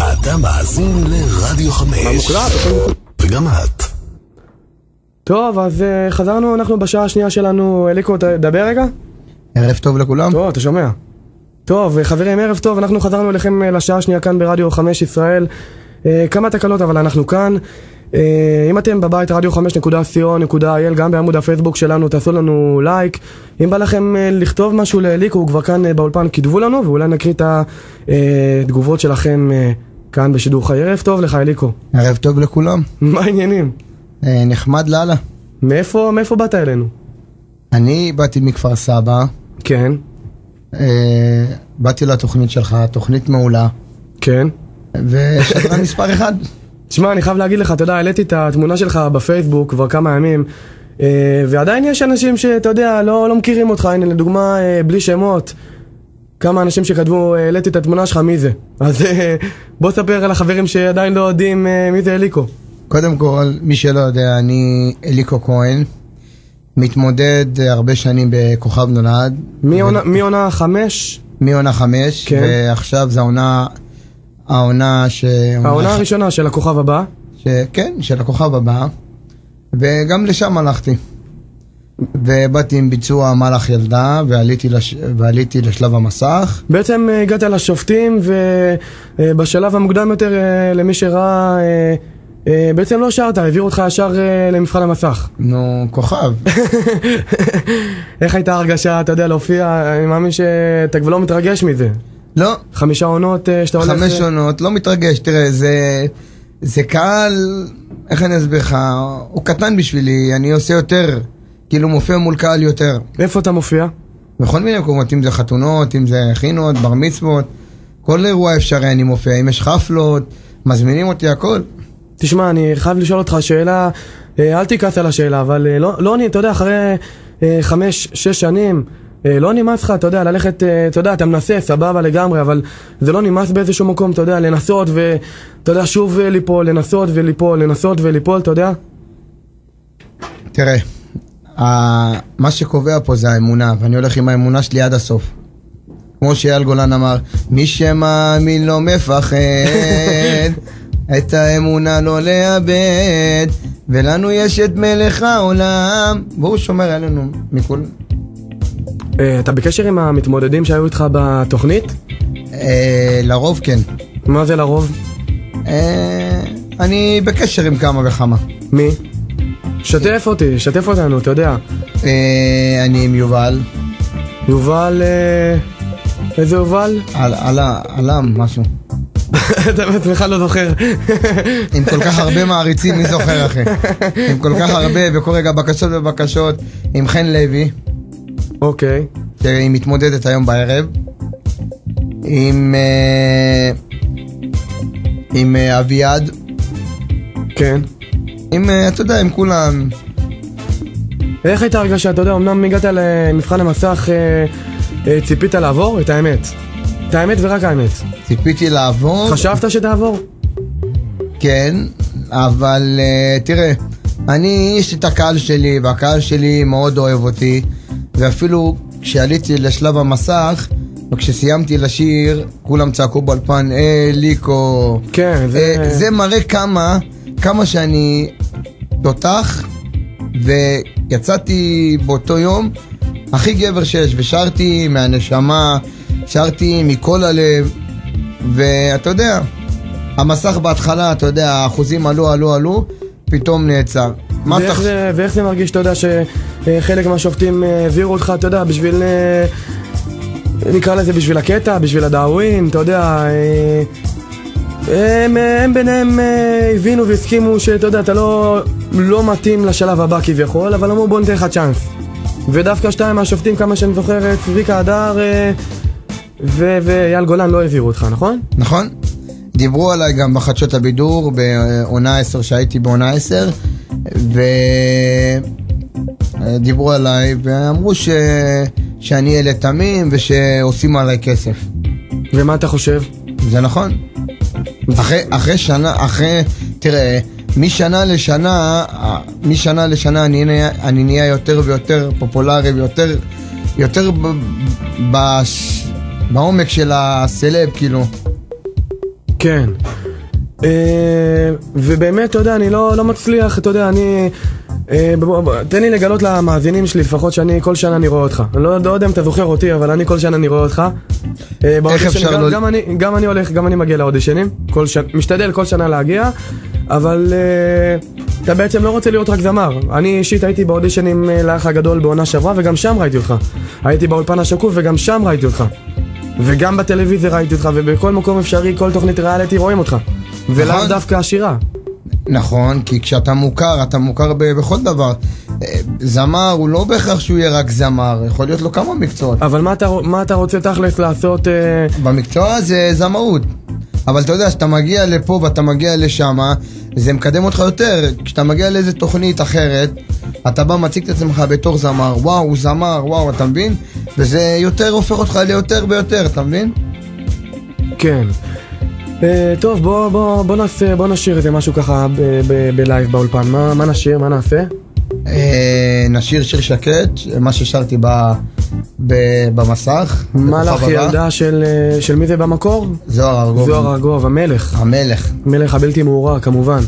אתה מאזין לרדיו 5. וגם את. טוב, אז חזרנו, אנחנו בשעה השנייה שלנו. אליקו, תדבר רגע? ערב טוב לכולם. טוב, אתה שומע? טוב, חברים, ערב טוב, אנחנו חזרנו אליכם לשעה השנייה כאן ברדיו 5 ישראל. כמה תקלות, אבל אנחנו כאן. אם אתם בבית radio5.co.il, גם בעמוד הפייסבוק שלנו, תעשו לנו לייק. אם בא לכם לכתוב משהו לאליקו, הוא כבר כאן באולפן, כתבו לנו, ואולי נקריא את התגובות שלכם כאן בשידור חי. ערב טוב לך, אליקו. ערב טוב לכולם. מה העניינים? נחמד לאללה. מאיפה באת אלינו? אני באתי מכפר סבא. כן. באתי לתוכנית שלך, תוכנית מעולה. כן. ושדרן מספר 1. תשמע, אני חייב להגיד לך, אתה יודע, העליתי את התמונה שלך בפייסבוק כבר כמה ימים, ועדיין יש אנשים שאתה יודע, לא מכירים אותך. הנה, לדוגמה, בלי שמות, כמה אנשים שכתבו, העליתי את התמונה שלך, מי זה? אז בוא תספר על החברים שעדיין לא יודעים מי זה אליקו. קודם כל, מי שלא יודע, אני אליקו כהן, מתמודד הרבה שנים בכוכב נולד. מי עונה 5? מי עונה 5, כן. ועכשיו זה העונה הראשונה של הכוכב הבא. כן, של הכוכב הבא. וגם לשם הלכתי. ובאתי עם ביצוע מלאך ילדה, ועליתי לשלב המסך. בעצם הגעת לשופטים, ובשלב המוקדם יותר למי שראה, בעצם לא שרת, העביר אותך ישר למבחן המסך. נו, כוכב. איך הייתה הרגשה, אתה יודע, להופיע? אני מאמין שאתה כבר לא מתרגש מזה. לא. 5 עונות שאתה הולך... 5 עונות, לא מתרגש. תראה, זה קהל, איך אני אסביר לך? הוא קטן בשבילי, אני עושה יותר. כאילו מופיע מול קהל יותר. איפה אתה מופיע? בכל מיני מקומות, אם זה חתונות, אם זה חינות, בר מצוות. כל אירוע אפשרי אני מופיע. אם יש חפלות, מזמינים אותי הכל. תשמע, אני חייב לשאול אותך שאלה, אל תיקס על השאלה, אבל לא, אתה יודע, אחרי 5-6 שנים, לא נמאס לך, אתה יודע, ללכת, אתה יודע, אתה מנסה, סבבה לגמרי, אבל זה לא נמאס באיזשהו מקום, אתה יודע, לנסות ואתה יודע, שוב ליפול, לנסות וליפול, אתה יודע? תראה, מה שקובע פה זה האמונה, ואני הולך עם האמונה שלי עד הסוף. כמו שאייל גולן אמר, מי שמאמין לא מפחד, את האמונה לא לאבד, ולנו יש את מלך העולם, והוא שומר עלינו מכל... אתה בקשר עם המתמודדים שהיו איתך בתוכנית? לרוב כן. מה זה לרוב? אני בקשר עם כמה וכמה. מי? שתף אותנו, אתה יודע. אני עם יובל. יובל... איזה יובל? עלם, משהו. אתה בעצמך לא זוכר. עם כל כך הרבה מעריצים, מי זוכר אחי? עם כל כך הרבה, וכל רגע בקשות, עם חן לוי. אוקיי. שהיא מתמודדת היום בערב. עם אביעד. כן. אתה יודע, עם כולם. איך הייתה הרגשה? אתה יודע, אמנם הגעת למבחן המסך, ציפית לעבור? את האמת. את האמת ורק האמת. ציפיתי לעבור. חשבת שתעבור? כן, אבל תראה, יש את הקהל שלי, והקהל שלי מאוד אוהב אותי, ואפילו כשעליתי לשלב המסך, וכשסיימתי לשיר, כולם צעקו באולפן, ליקו. כן, זה מראה כמה שאני תותח, ויצאתי באותו יום הכי גבר שיש, ושרתי מהנשמה, שרתי מכל הלב, ואתה יודע, המסך בהתחלה, אתה יודע, האחוזים עלו, פתאום נעצר. ואיך זה מרגיש, אתה יודע, שחלק מהשופטים העבירו אותך, אתה יודע, בשביל, נקרא לזה בשביל הקטע, בשביל הדאווין, אתה יודע, הם ביניהם הבינו והסכימו שאתה יודע, אתה לא מתאים לשלב הבא כביכול, אבל אמרו בוא ניתן לך צ'אנס. ודווקא 2 מהשופטים, כמה שאני זוכרת, צביקה הדר ואייל גולן לא העבירו אותך, נכון? נכון. דיברו עליי גם בחדשות הבידור בעונה 10, שהייתי בעונה 10, ודיברו עליי ואמרו שאני ילד תמים ושעושים עליי כסף. ומה אתה חושב? זה נכון. אחרי שנה, תראה, משנה לשנה אני נהיה יותר ויותר פופולרי ויותר בעומק של הסלב, כאילו. כן. ובאמת, אתה יודע, אני לא מצליח, אתה יודע, תן לי לגלות למאזינים שלי, לפחות שאני כל שנה אני רואה אותך. אני לא יודע אם אתה זוכר אותי, אבל אני כל שנה אני רואה אותך. איך אפשר לא... גם אני הולך, גם אני מגיע לאודישנים, משתדל כל שנה להגיע, אבל אתה בעצם לא רוצה להיות רק זמר. אני אישית הייתי באודישנים לאח הגדול בעונה שעברה, וגם שם ראיתי אותך. הייתי באולפן השקוף, וגם שם ראיתי אותך. וגם בטלוויזיה ראיתי אותך, ובכל מקום אפשרי, כל תוכנית ריאליטי רואים אותך. ולאו דווקא השירה. נכון, כי כשאתה מוכר, אתה מוכר בכל דבר. זמר הוא לא בהכרח שהוא יהיה רק זמר, יכול להיות לו כמה מקצועות. אבל מה אתה רוצה תכלס לעשות? במקצוע זה זמרות. אבל אתה יודע, שאתה מגיע לפה ואתה מגיע לשם, זה מקדם אותך יותר. כשאתה מגיע לאיזו תוכנית אחרת, אתה בא מציג את עצמך בתור זמר, וואו, זמר, וואו, אתה מבין? וזה יותר הופך אותך ליותר ביותר, אתה מבין? כן. טוב, בוא נשאיר איזה משהו ככה בלייב באולפן. מה נשאיר? מה נעשה? נשאיר שיר שקט, מה ששרתי במסך. מלאך ילדה של מי זה במקור? זוהר ארגוב. זוהר ארגוב, המלך. המלך הבלתי מעורר, כמובן.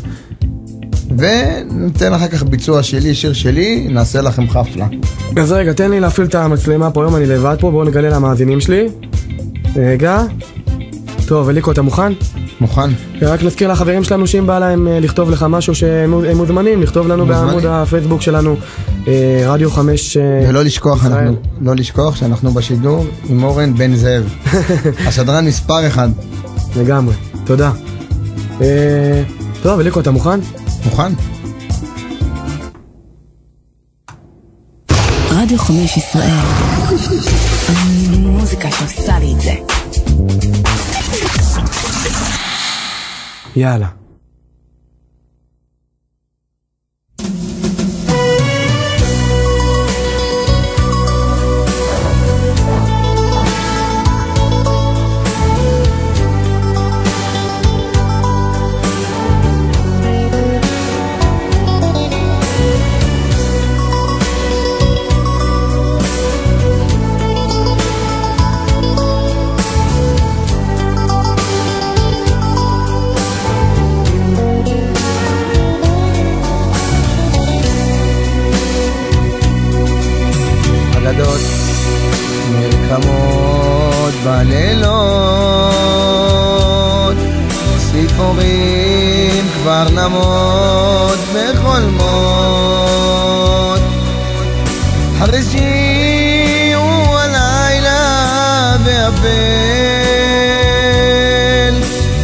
וניתן אחר כך ביצוע שלי, שיר שלי, נעשה לכם חפלה. אז רגע, תן לי להפעיל את המצלמה פה, היום אני לבד פה, בואו נגלה למאזינים שלי. רגע. טוב, אליקו, אתה מוכן? מוכן. רק נזכיר לחברים שלנו שאם בא להם לכתוב לך משהו שהם מוזמנים, לכתוב לנו בעמוד הפייסבוק שלנו, רדיו 5 ולא לשכוח שאנחנו בשידור עם אורן בן זאב. השדרן מספר 1. לגמרי, תודה. טוב, אליקו, אתה מוכן? מוכן. רדיו 5 ישראל. מוזיקה שעושה לי את זה. יאללה. נרקמות בלילות, ציפורים כבר נמות בחולמות, הרשיעו הלילה ואפל,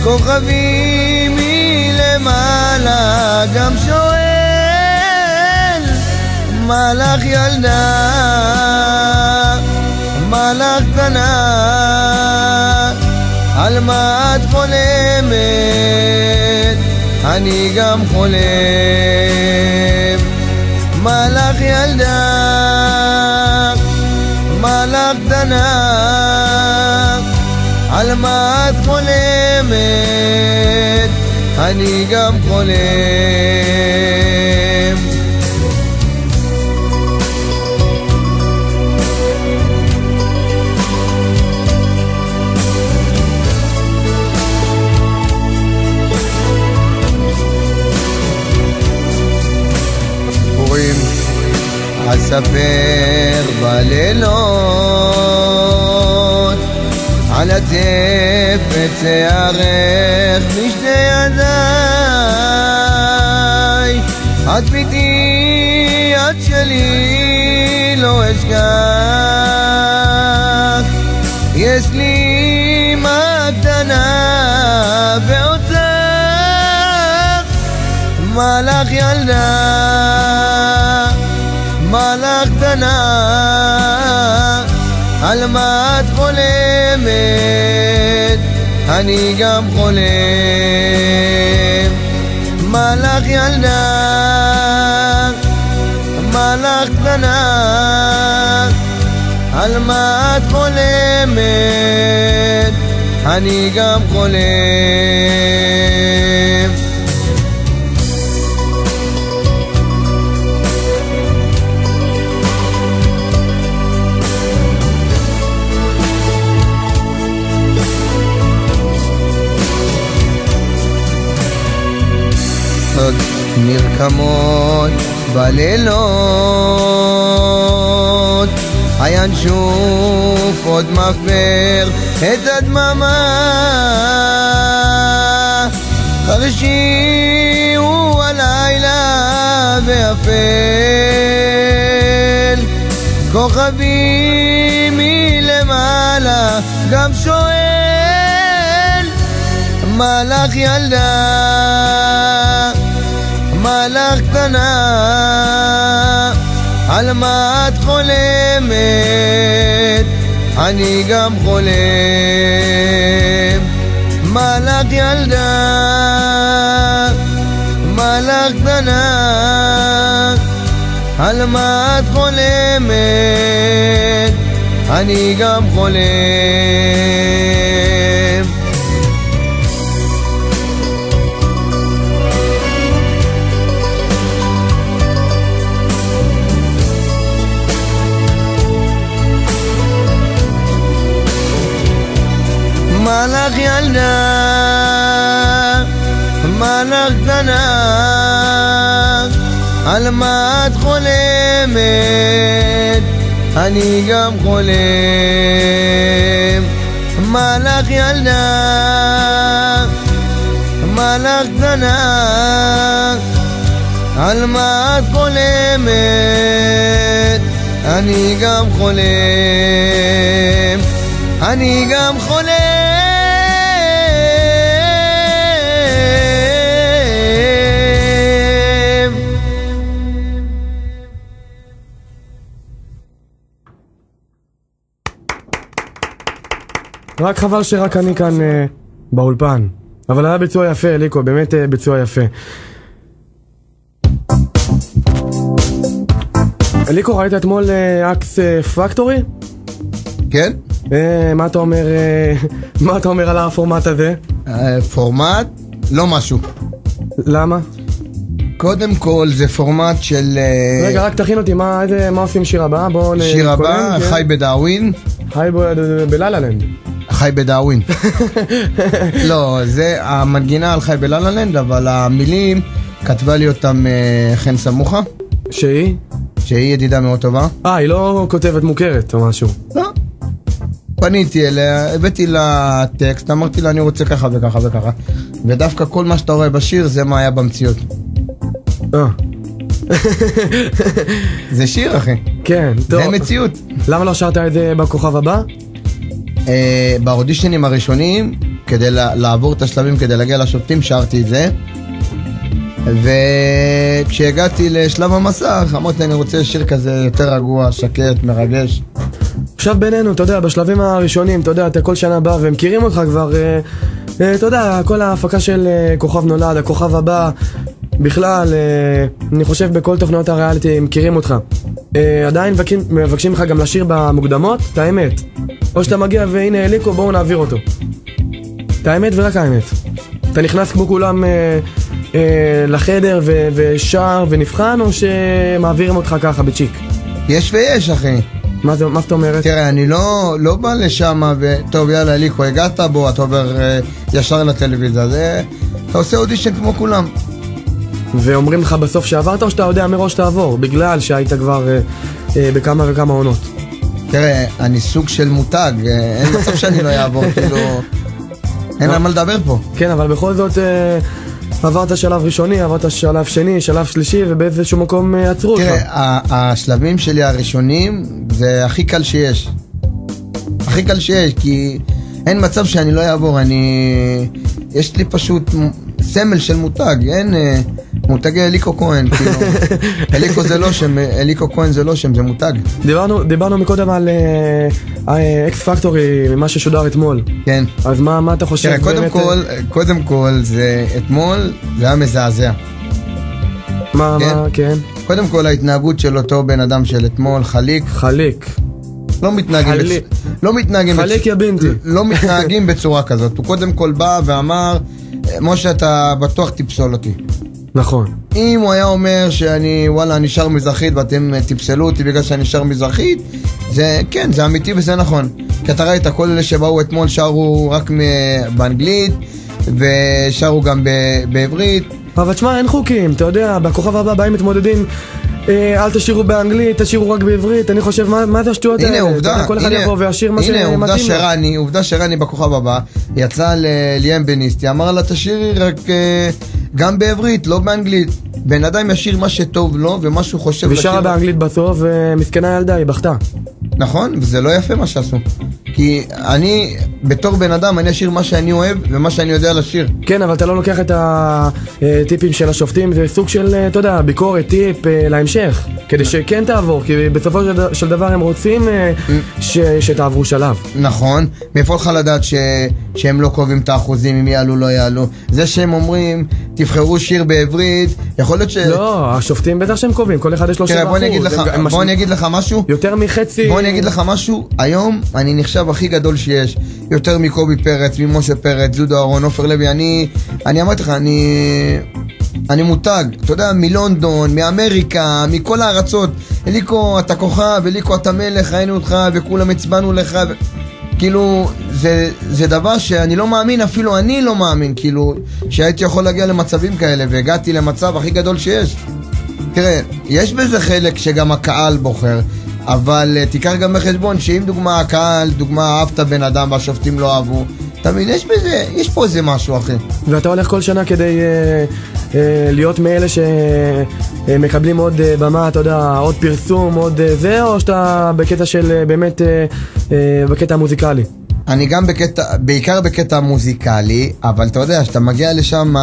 כוכבים מלמעלה גם שואל, מלאך ילדה מלאך קטנה, על מה את חולמת? אני גם חולם. מלאך ילדה, מלאך קטנה, על מה את חולמת? אני גם חולם. אספר בלילות על עטף את שערך בשתי ידיי, את ביתי, את שלי, לא אשכח. יש לי אמא קטנה ואותך, מלאך ילדה, מלאך קטנה, על מה את חולמת? אני גם חולם. מלאך ילדה, מלאך קטנה, על מה את חולמת? אני גם חולם. לעשות מרקמות בלילות, הינשוף עוד מפר את הדממה, חרשי הוא הלילה ואפל, כוכבים מלמעלה גם שואל, מלאך ילדה, מלאך קטנה, על מה את חולמת? אני גם חולם. מלאך ילדה, מלאך קטנה, על מה את חולמת? אני גם חולם. מלאך ילדה, מלאך קטנה, על מה את חולמת? אני גם חולם. מלאך ילדה, מלאך קטנה, על מה את חולמת? אני גם חולם. אני גם חולם. רק חבל שרק אני כאן באולפן, אבל היה ביצוע יפה, אליקו, באמת ביצוע יפה. אליקו, ראית אתמול אקס פקטורי? כן. מה אתה אומר, מה אתה אומר על הפורמט הזה? פורמט? לא משהו. למה? קודם כל זה פורמט של... רגע, רק תכין אותי, מה עושים שיר הבא? שיר הבא, חי בדאווין. חי בללה-לנד. חי בדאווין. לא, זה המנגינה על חי בללה-לנד, אבל המילים כתבה לי אותם חן סמוכה. שהיא? שהיא ידידה מאוד טובה. היא לא כותבת מוכרת או משהו? לא. פניתי אליה, הבאתי לה טקסט, אמרתי לה אני רוצה ככה וככה וככה, ודווקא כל מה שאתה רואה בשיר זה מה היה במציאות. זה שיר אחי. כן, טוב. זה מציאות. למה לא שרת את זה בכוכב הבא? באודישנים הראשונים, כדי לעבור את השלבים, כדי להגיע לשופטים, שרתי את זה. וכשהגעתי לשלב המסך, אמרתי אני רוצה שיר כזה יותר רגוע, שקט, מרגש. עכשיו בינינו, אתה יודע, בשלבים הראשונים, אתה יודע, אתה כל שנה בא ומכירים אותך כבר, אתה יודע, כל ההפקה של כוכב נולד, הכוכב הבא, בכלל, אני חושב בכל תוכניות הריאליטי מכירים אותך. עדיין מבקשים לך גם לשיר במוקדמות, את האמת. או שאתה מגיע והנה אליקו, בואו נעביר אותו. את האמת ורק האמת. אתה נכנס כמו כולם לחדר ושר ונבחן, או שמעבירים אותך ככה בצ'יק? יש ויש אחי. מה זאת אומרת? תראה, אני לא בא לשם וטוב יאללה אליקו הגעת בו, אתה עובר ישר לטלוויזיה, אתה עושה אודישן כמו כולם. ואומרים לך בסוף שעברת או שאתה יודע מראש תעבור, בגלל שהיית כבר בכמה וכמה עונות? תראה, אני סוג של מותג, אין מצב שאני לא אעבור, כאילו, אין על מה לדבר פה. כן, אבל בכל זאת עברת שלב ראשוני, עברת שלב שני, שלב שלישי, ובאיזשהו מקום עצרו אותך. תראה, השלבים שלי הראשונים זה הכי קל שיש. הכי קל שיש, כי אין מצב שאני לא אעבור, יש לי פשוט סמל של מותג, אין מותגי אליקו כהן, כאילו, אליקו זה לא שם, אליקו כהן זה לא שם, זה מותג. דיברנו מקודם על אקס פקטורי, ממה ששודר אתמול. כן. אז מה אתה חושב? קודם כל, אתמול זה היה מזעזע. מה, כן? קודם כל, ההתנהגות של אותו בן אדם של אתמול, חליק. לא מתנהגים בצורה כזאת. הוא קודם כל בא ואמר, משה אתה בטוח תפסול אותי. נכון. אם הוא היה אומר שאני וואלה נשאר מזרחית ואתם תפסלו אותי בגלל שאני נשאר מזרחית, זה כן, זה אמיתי וזה נכון. כי אתה ראית, כל אלה שבאו אתמול שרו רק באנגלית ושרו גם בעברית. אבל תשמע, אין חוקים, אתה יודע, בכוכב הבא באים מתמודדים, אל תשירו באנגלית, תשירו רק בעברית, אני חושב, מה זה השטויות האלה? הנה עובדה, כל אחד יבוא וישיר מה שמתאים לו. עובדה שרני בכוכב הבא יצא לליאם בניסטי, אמר לה תשירי רק גם בעברית, לא באנגלית. בן אדם ישיר מה שטוב לו ומה שהוא חושב לשיר. ושרה באנגלית בסוף, ומסכנה ילדה, היא בכתה. נכון, וזה לא יפה מה שעשו. כי אני, בתור בן אדם, אני אשיר מה שאני אוהב ומה שאני יודע לשיר. כן, אבל אתה לא לוקח את הטיפים של השופטים, זה סוג של, אתה יודע, ביקורת, טיפ להמשך, כדי שכן תעבור, כי בסופו של דבר הם רוצים שתעברו שלב. נכון, מאיפה לך לדעת שהם לא קובעים את האחוזים, אם יעלו לא יעלו. זה שהם אומרים, תבחרו שיר בעברית, יכול להיות לא, השופטים בטח שהם קובעים, כל אחד יש לו 7%. בוא אני אגיד לך משהו. יותר מחצי. בוא אני אגיד לך משהו, היום אני נחשב הכי גדול שיש, יותר מקובי פרץ, ממשה פרץ, זודו אהרון, עופר לוי, אני אמרתי לך, אני מותג, אתה יודע, מלונדון, מאמריקה, מכל הארצות, אליקו אתה כוכב, אליקו אתה מלך, ראינו אותך וכולם הצבנו לך, כאילו, זה דבר שאני לא מאמין, אפילו אני לא מאמין, כאילו, שהייתי יכול להגיע למצבים כאלה, והגעתי למצב הכי גדול שיש. תראה, יש בזה חלק שגם הקהל בוחר, אבל תיקח גם בחשבון שאם דוגמה הקהל, דוגמה אהבת בן אדם והשופטים לא אהבו, תמיד יש פה איזה משהו אחי. ואתה הולך כל שנה כדי להיות מאלה שמקבלים עוד במה, אתה יודע, עוד פרסום, עוד זה, או שאתה בקטע של באמת, בקטע המוזיקלי? אני גם בעיקר בקטע המוזיקלי, אבל אתה יודע, שאתה מגיע לשם,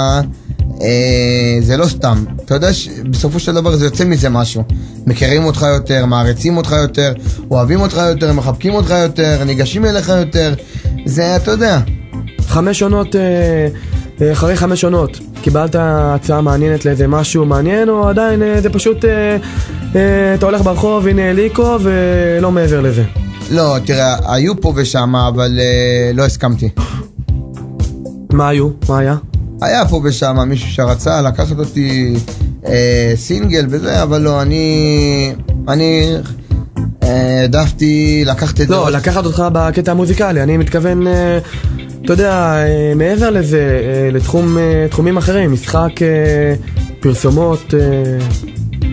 זה לא סתם. אתה יודע שבסופו של דבר זה יוצא מזה משהו. מכירים אותך יותר, מעריצים אותך יותר, אוהבים אותך יותר, מחבקים אותך יותר, ניגשים אליך יותר. זה, אתה יודע. 5 עונות, אחרי 5 עונות, קיבלת הצעה מעניינת לאיזה משהו מעניין, או עדיין זה פשוט, אתה הולך ברחוב, הנה אליקו, ולא מעבר לזה? לא, תראה, היו פה ושם, אבל לא הסכמתי. מה היו? מה היה? היה פה ושם מישהו שרצה לקחת אותי סינגל וזה, אבל לא, אני העדפתי לקחת את זה. לא, לקחת אותך בקטע המוזיקלי, אני מתכוון, אתה יודע, מעבר לזה, לתחומים אחרים, משחק, פרסומות.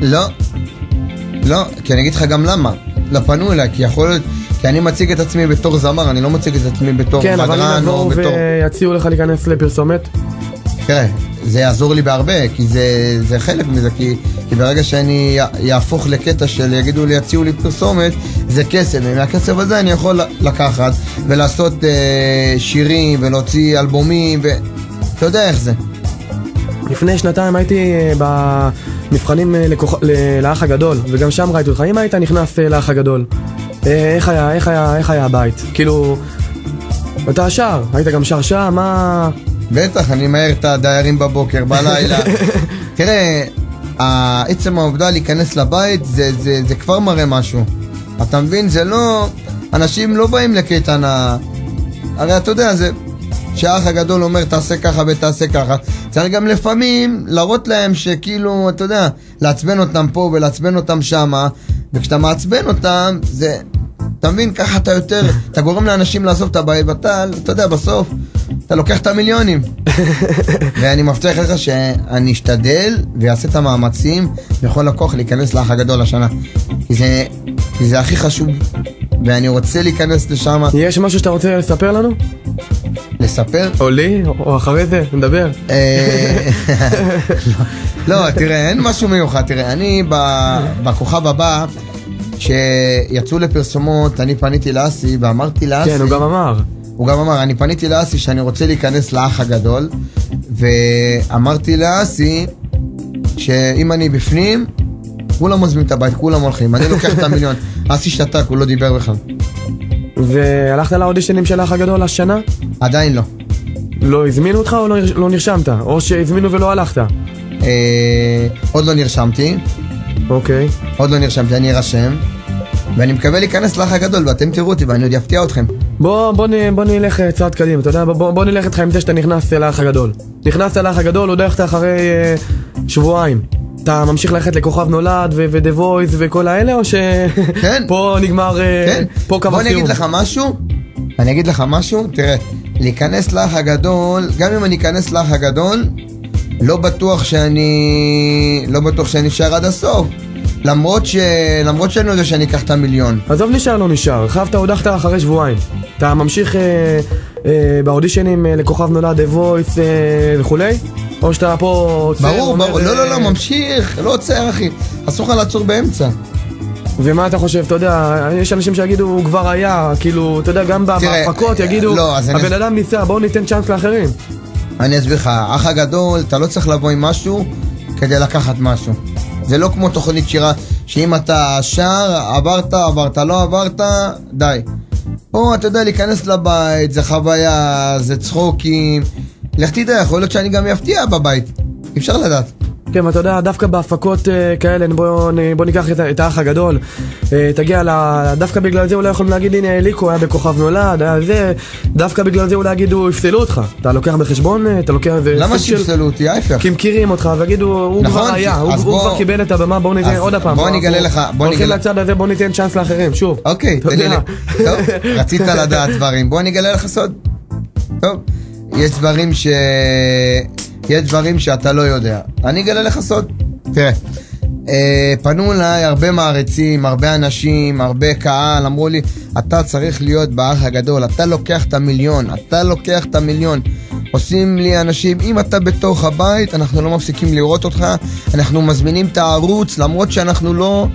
לא, כי אני אגיד לך גם למה. לא פנו אליי, כי יכול להיות, כי אני מציג את עצמי בתור זמר, אני לא מציג את עצמי בתור מדרן או בתור... כן, אבל אם יבואו ויציעו לך להיכנס לפרסומת? תראה, זה יעזור לי בהרבה, כי זה חלק מזה, כי ברגע שאני יהפוך לקטע של יגידו לי, יציעו לי פרסומת, זה כסף, ומהכסף הזה אני יכול לקחת ולעשות שירים ולהוציא אלבומים, ואתה יודע איך זה. לפני 2 הייתי במבחנים לאח הגדול, וגם שם ראיתי אותך. אם היית נכנס לאח הגדול, איך היה הבית? כאילו, אתה שר, היית גם שר, מה... בטח, אני מהר את הדיירים בבוקר, בלילה. תראה, עצם העובדה להיכנס לבית, זה כבר מראה משהו. אתה מבין? זה לא... אנשים לא באים לקייטנה. הרי אתה יודע, זה... שהאח הגדול אומר תעשה ככה ותעשה ככה, צריך גם לפעמים להראות להם שכאילו, אתה יודע, לעצבן אותם פה ולעצבן אותם שמה, וכשאתה מעצבן אותם, זה, אתה מבין, ככה אתה יותר, אתה גורם לאנשים לעזוב את הבית, ואתה יודע, בסוף, אתה לוקח את המיליונים. ואני מבטיח לך שאני אשתדל ויעשה את המאמצים בכל הכוח להיכנס לאח הגדול השנה, כי זה הכי חשוב, ואני רוצה להיכנס לשם. יש משהו שאתה רוצה לספר לנו? לספר? או לי? או אחרי זה? נדבר. לא, תראה, אין משהו מיוחד. תראה, אני בכוכב הבא, שיצאו לפרסומות, אני פניתי לאסי ואמרתי לאסי... כן, הוא גם אמר. אני פניתי לאסי שאני רוצה להיכנס לאח הגדול, ואמרתי לאסי שאם אני בפנים, כולם עוזבים את הבית, כולם הולכים, אני לוקח את המיליון. אסי שתק, הוא לא דיבר בכלל. והלכת לאודישנים של האח הגדול השנה? עדיין לא. לא הזמינו אותך או לא נרשמת? או שהזמינו ולא הלכת? עוד לא נרשמתי. אוקיי. עוד לא נרשמתי, אני ארשם. ואני מקווה להיכנס לאח הגדול, ואתם תראו אותי, ואני עוד יפתיע אתכם. בוא נלך צעד קדימה, אתה יודע? בוא נלך איתך עם זה שאתה נכנס לאח הגדול. נכנסת לאח הגדול, עוד הולכת אחרי שבועיים. אתה ממשיך ללכת לכוכב נולד ו-The Voice וכל האלה, או שפה נגמר, פה קו הסיום? בוא אני אגיד לך משהו, תראה, להיכנס לאח הגדול, גם אם אני אכנס לאח הגדול, לא בטוח שאני נשאר עד הסוף. למרות שאני יודע שאני אקח את המיליון. עזוב נשאר לא נשאר, חייבת הודחת אחרי שבועיים. אתה ממשיך באודישנים לכוכב נולד, The Voice וכולי? או שאתה פה עוצר? ברור, לא, ממשיך, לא עוצר אחי. אסור לך לעצור באמצע. ומה אתה חושב? אתה יודע, יש אנשים שיגידו הוא כבר היה, כאילו, אתה יודע, גם בהפקות יגידו הבן אדם ניסה, בואו ניתן צ'אנס לאחרים. אני אסביר לך, אח הגדול, אתה לא צריך לבוא עם משהו כדי לקחת משהו. זה לא כמו תוכנית שירה, שאם אתה שר, עברת, לא עברת, די. פה אתה יודע, להיכנס לבית, זה חוויה, זה צחוקים. לך תדע, יכול להיות שאני גם יפתיע בבית. אפשר לדעת. כן, אתה יודע, דווקא בהפקות כאלה, בוא ניקח את האח הגדול, תגיע דווקא בגלל זה אולי יכולים להגיד, הנה אליקו היה בכוכב נולד, דווקא בגלל זה אולי יגידו, יפסלו אותך. אתה לוקח בחשבון, אתה לוקח... למה שיפסלו אותי? ההפך. כי מכירים אותך ויגידו, הוא כבר היה, הוא כבר קיבל את הבמה, בואו ניתן עוד הפעם. בוא נגלה לך, הולכים לצד הזה, בוא ניתן צ'אנס לאחרים, שוב. אוקיי, תן לי. טוב, רצית לדעת דברים, בוא נגלה לך סוד. טוב, יש דברים שאתה לא יודע. אני אגלה לך סוד. תראה, פנו אליי הרבה מעריצים, הרבה אנשים, הרבה קהל, אמרו לי, אתה צריך להיות באח הגדול, אתה לוקח את המיליון. עושים לי אנשים, אם אתה בתוך הבית, אנחנו לא מפסיקים לראות אותך, אנחנו מזמינים את הערוץ, למרות שאנחנו לא,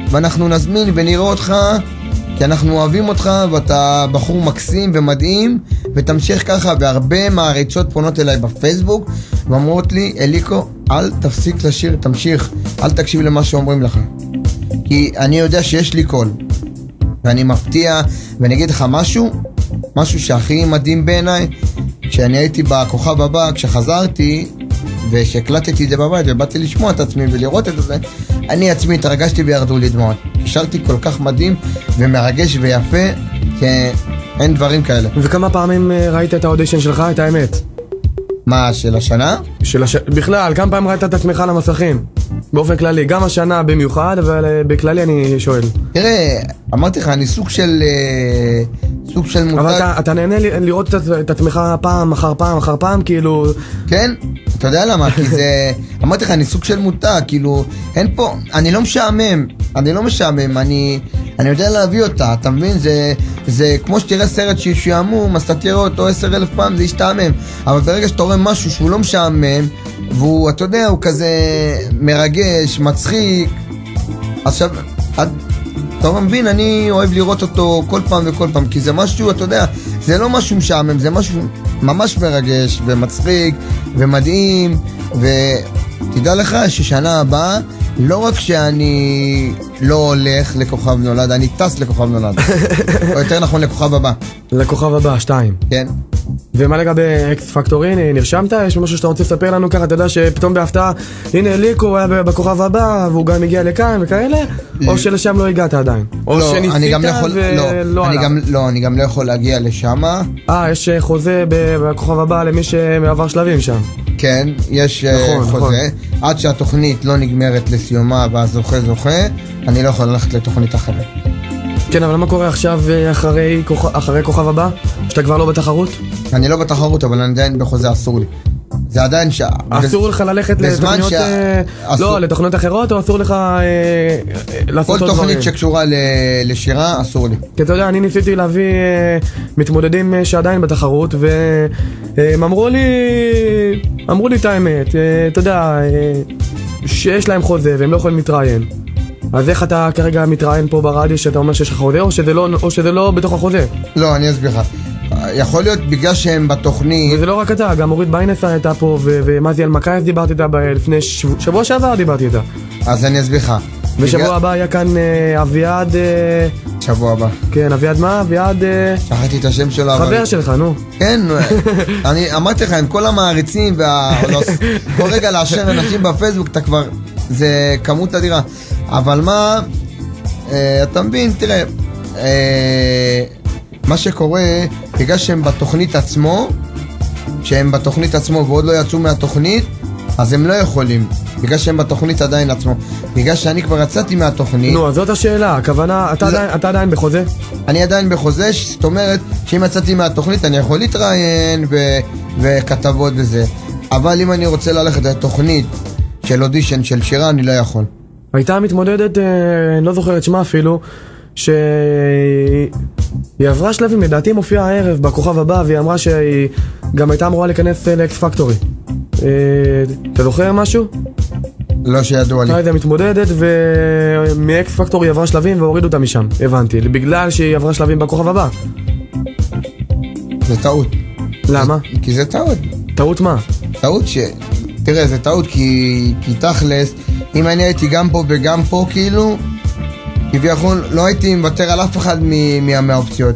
ואנחנו נזמין ונראה אותך, כי אנחנו אוהבים אותך, ואתה בחור מקסים ומדהים, ותמשיך ככה. והרבה מעריצות פונות אליי בפייסבוק, ואומרות לי, אליקו, אל תפסיק לשיר, תמשיך, אל תקשיב למה שאומרים לך. כי אני יודע שיש לי קול, ואני מפתיע, ואני אגיד לך משהו שהכי מדהים בעיניי, כשאני הייתי בכוכב הבא, כשחזרתי, ושהקלטתי את זה בבית, ובאתי לשמוע את עצמי ולראות את זה, אני עצמי התרגשתי וירדו לי דמעות. השארתי כל כך מדהים ומרגש ויפה, שאין דברים כאלה. וכמה פעמים ראית את האודישן שלך, את האמת? מה, של השנה? בכלל, כמה פעמים ראית את עצמך על המסכים? באופן כללי, גם השנה במיוחד, אבל בכללי אני שואל. תראה, אמרתי לך, אני סוג של מותג. אבל אתה נהנה לראות את עצמך פעם אחר פעם אחר פעם, כאילו... כן, אתה יודע למה? כי זה... אמרתי לך, אני סוג של מותג, כאילו... אין פה... אני לא משעמם, אני יודע להביא אותה, אתה מבין? זה כמו שתראה סרט שישעמום, אז אתה תראה אותו 10,000 פעם, זה ישתעמם. אבל ברגע שאתה רואה משהו שהוא לא משעמם, והוא, אתה יודע, הוא כזה מרגש, מצחיק, עכשיו... אתה מבין, אני אוהב לראות אותו כל פעם וכל פעם, כי זה משהו, אתה יודע, זה לא משהו משעמם, זה משהו ממש מרגש ומצחיק ומדהים. ותדע לך ששנה הבאה, לא רק שאני לא הולך לכוכב נולד, אני טס לכוכב נולד. או יותר נכון לכוכב הבא. לכוכב הבא, 2. כן. ומה לגבי אקס פקטורי, נרשמת? יש משהו שאתה רוצה לספר לנו ככה, אתה יודע שפתאום בהפתעה, הנה אליקו היה בכוכב הבא, והוא גם הגיע לכאן וכאלה, או שלשם לא הגעת עדיין? או שניסית ולא עלה? לא, אני גם לא יכול להגיע לשם. יש חוזה בכוכב הבא למי שעבר שלבים שם. כן, יש חוזה. עד שהתוכנית לא נגמרת לסיומה והזוכה זוכה, אני לא יכול ללכת לתוכנית אחרת. כן, אבל מה קורה עכשיו אחרי כוכב הבא? שאתה כבר לא בתחרות? אני לא בתחרות, אבל אני עדיין בחוזה, אסור לי. זה עדיין אסור לך ללכת לתוכניות... לא, לתוכניות אחרות, או אסור לך לעשות עוד דברים? כל תוכנית שקשורה לשירה, אסור לי. כי אתה יודע, אני ניסיתי להביא מתמודדים שעדיין בתחרות, והם אמרו לי את האמת, אתה יודע, שיש להם חוזה והם לא יכולים להתראיין. אז איך אתה כרגע מתראיין פה ברדיו שאתה אומר שיש לך חוזה, או שזה לא בתוך החוזה? לא, אני אסביר לך. יכול להיות בגלל שהם בתוכנית... וזה לא רק אתה, גם אורית ביינס הייתה פה, ומזי אלמקייס דיברתי איתה לפני שבוע שעבר דיברתי איתה. אז אני אסביר לך. ושבוע הבא היה כאן אביעד... שבוע הבא. כן, אביעד מה? אביעד... שכחתי את השם שלו. חבר שלך, נו. כן, אני אמרתי לך, עם כל המעריצים, כל רגע לאשר אנשים בפייסבוק, אתה כבר... זה כמות אדירה. אבל מה... אתה מבין, תראה... מה שקורה, בגלל שהם בתוכנית עצמו, ועוד לא יצאו מהתוכנית, אז הם לא יכולים. בגלל שהם בתוכנית עדיין עצמו. בגלל שאני כבר יצאתי מהתוכנית... נו, אז זאת השאלה. הכוונה, אתה עדיין בחוזה? אני עדיין בחוזה, זאת אומרת שאם יצאתי מהתוכנית אני יכול להתראיין וכתבות וזה. אבל אם אני רוצה ללכת לתוכנית של אודישן של שירה, אני לא יכול. הייתה מתמודדת, לא זוכר את שמה אפילו, שהיא עברה שלבים, לדעתי מופיעה הערב בכוכב הבא, והיא אמרה שהיא גם הייתה אמורה להיכנס לאקס פקטורי. אתה זוכר משהו? לא שידוע לי. הייתה מתמודדת, ומאקס פקטורי עברה שלבים והורידו אותה משם, הבנתי, בגלל שהיא עברה שלבים בכוכב הבא. זה טעות. למה? כי זה טעות. טעות מה? טעות תראה, זה טעות כי תכלס, אם אני הייתי גם פה וגם פה, כאילו, כביכול, לא הייתי מוותר על אף אחד מהאופציות.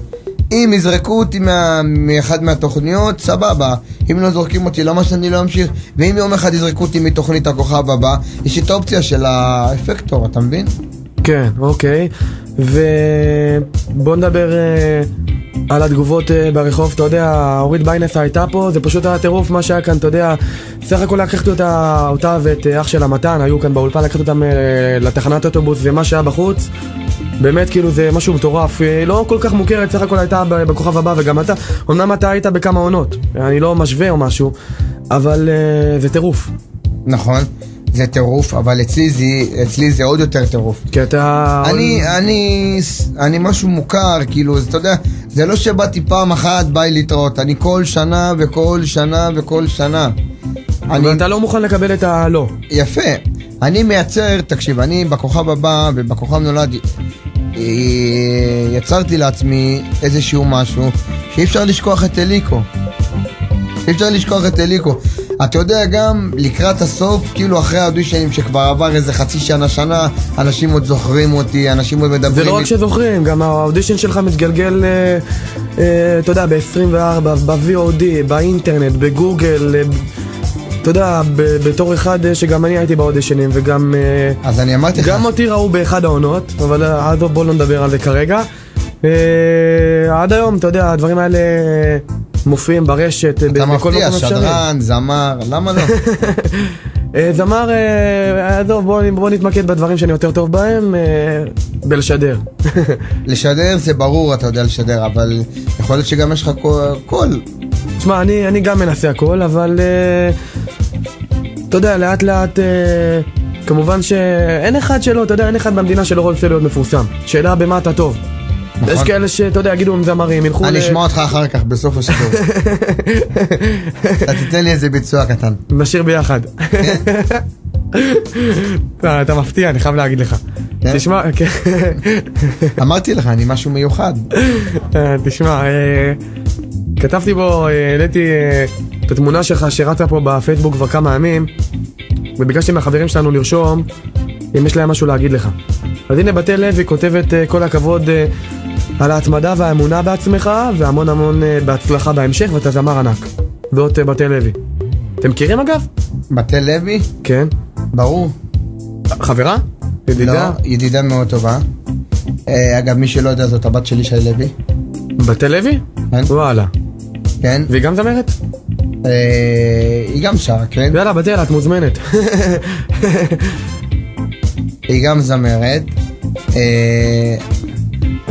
אם יזרקו אותי מאחד מהתוכניות, סבבה. אם לא זורקים אותי, למה שאני לא אמשיך? ואם יום אחד יזרקו אותי מתוכנית הכוכב הבא, יש את האופציה של האפקטור, אתה מבין? כן, אוקיי. ובוא נדבר על התגובות ברחוב. אתה יודע, אורית ביינס הייתה פה, זה פשוט היה טירוף מה שהיה כאן, אתה יודע. סך הכל לקחתי אותה ואת אח של המתן, היו כאן באולפן, לקחתי אותם לתחנת אוטובוס, ומה שהיה בחוץ באמת כאילו זה משהו מטורף, לא כל כך מוכרת, סך הכל הייתה בכוכב הבא וגם אתה, אמנם אתה היית בכמה עונות, אני לא משווה או משהו, אבל זה טירוף. נכון, זה טירוף, אבל אצלי זה עוד יותר טירוף. כי אתה... אני משהו מוכר, כאילו, אתה יודע, זה לא שבאתי פעם אחת, ביי להתראות, אני כל שנה וכל שנה וכל שנה. אבל אתה לא מוכן לקבל את הלא. יפה, אני מייצר, תקשיב, אני בכוכב הבא ובכוכב נולד יצרתי לעצמי איזשהו משהו שאי אפשר לשכוח את אליקו. אי אפשר לשכוח את אליקו. אתה יודע, גם לקראת הסוף, כאילו אחרי האודישנים שכבר עבר איזה חצי שנה, אנשים עוד זוכרים אותי, אנשים עוד מדברים. זה לא רק שזוכרים, גם האודישן שלך מתגלגל, אתה יודע, ב-24, ב-VOD, באינטרנט, בגוגל, אתה יודע, בתור אחד שגם אני הייתי באודישנים וגם... אז אני אמרתי לך... גם אותי ראו באחד העונות, אבל עד בוא לא נדבר על זה כרגע. עד היום, אתה יודע, הדברים האלה מופיעים ברשת, אתה מפתיע, שדרן, זמר, למה לא? זמר, בוא נתמקד בדברים שאני יותר טוב בהם, בלשדר. לשדר זה ברור, אתה יודע לשדר, אבל יכול להיות שגם יש לך קול. תשמע, אני גם מנסה הכל, אבל אתה יודע, לאט לאט כמובן שאין אחד שלא, אתה יודע, אין אחד במדינה שלא רוצה להיות מפורסם. שאלה במה אתה טוב. נכון. יש כאלה שאתה יודע, יגידו עם זמרים, ילכו... אני אשמע אותך אחר כך, בסוף השידור. אתה תיתן לי איזה ביצוע קטן. נשאיר ביחד. אתה מפתיע, אני חייב להגיד לך. תשמע, אמרתי לך, אני משהו מיוחד. תשמע, כתבתי בו, העליתי את התמונה שלך שרצה פה בפייסבוק כבר כמה ימים, וביקשתי מהחברים שלנו לרשום אם יש להם משהו להגיד לך. אז הנה בתל לוי כותבת כל הכבוד על ההתמדה והאמונה בעצמך, והמון המון בהצלחה בהמשך, ואתה זמר ענק. ועוד בתל לוי. אתם מכירים אגב? בתל לוי? כן. ברור. חברה? ידידה? לא, ידידה מאוד טובה. אגב, מי שלא יודע, זאת הבת שלי, שי לוי. בתל לוי? כן. וואלה. כן. והיא גם זמרת? היא גם שרה, כן. יאללה, בתל, את מוזמנת. היא גם זמרת,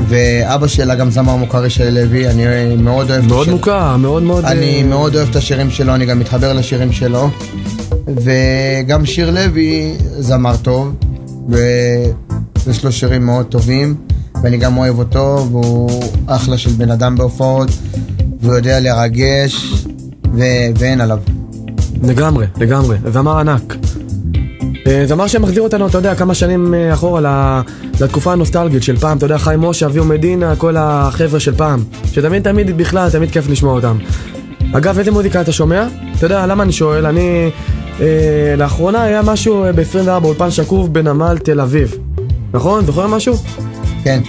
ואבא שלה גם זמר מוכר, שי לוי. אני מאוד אוהב את מאוד מוכר, מאוד מאוד... אני מאוד אוהב את השירים שלו, אני גם מתחבר לשירים שלו. וגם שיר לוי זמר טוב, ויש לו שירים מאוד טובים, ואני גם אוהב אותו, והוא אחלה של בן אדם בהופעות, והוא יודע לרגש, ואין עליו. לגמרי, לגמרי, זמר ענק. זמר שמחזיר אותנו, אתה יודע, כמה שנים אחורה לתקופה הנוסטלגית של פעם, אתה יודע, חיים משה, אביהו מדינה, כל החבר'ה של פעם, שתמיד בכלל, תמיד כיף לשמוע אותם. אגב, איזה מוזיקה אתה שומע? אתה יודע, למה אני שואל? אני... לאחרונה היה משהו ב-24 אולפן שקוף בנמל תל אביב. נכון? זוכר משהו? כן.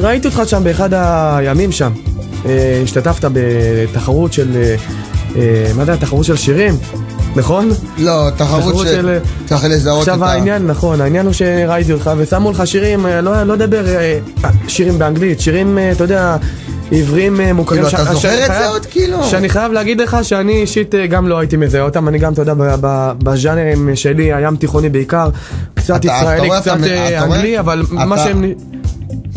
ראיתי אותך שם באחד הימים שם. השתתפת בתחרות של... מה זה? תחרות של שירים? נכון? לא, תחרות של... צריך לזהות את ה... עכשיו העניין, נכון, העניין הוא שראיתי אותך ושמו לך שירים, לא דבר שירים באנגלית, שירים, אתה יודע, עבריים מוכרים. כאילו, אתה זוכר את זה עוד כאילו? שאני חייב להגיד לך שאני אישית גם לא הייתי מזהה אותם, אני גם, אתה יודע, בז'אנרים שלי, הים תיכוני בעיקר, קצת ישראלי, קצת אנגלי, אבל מה שהם...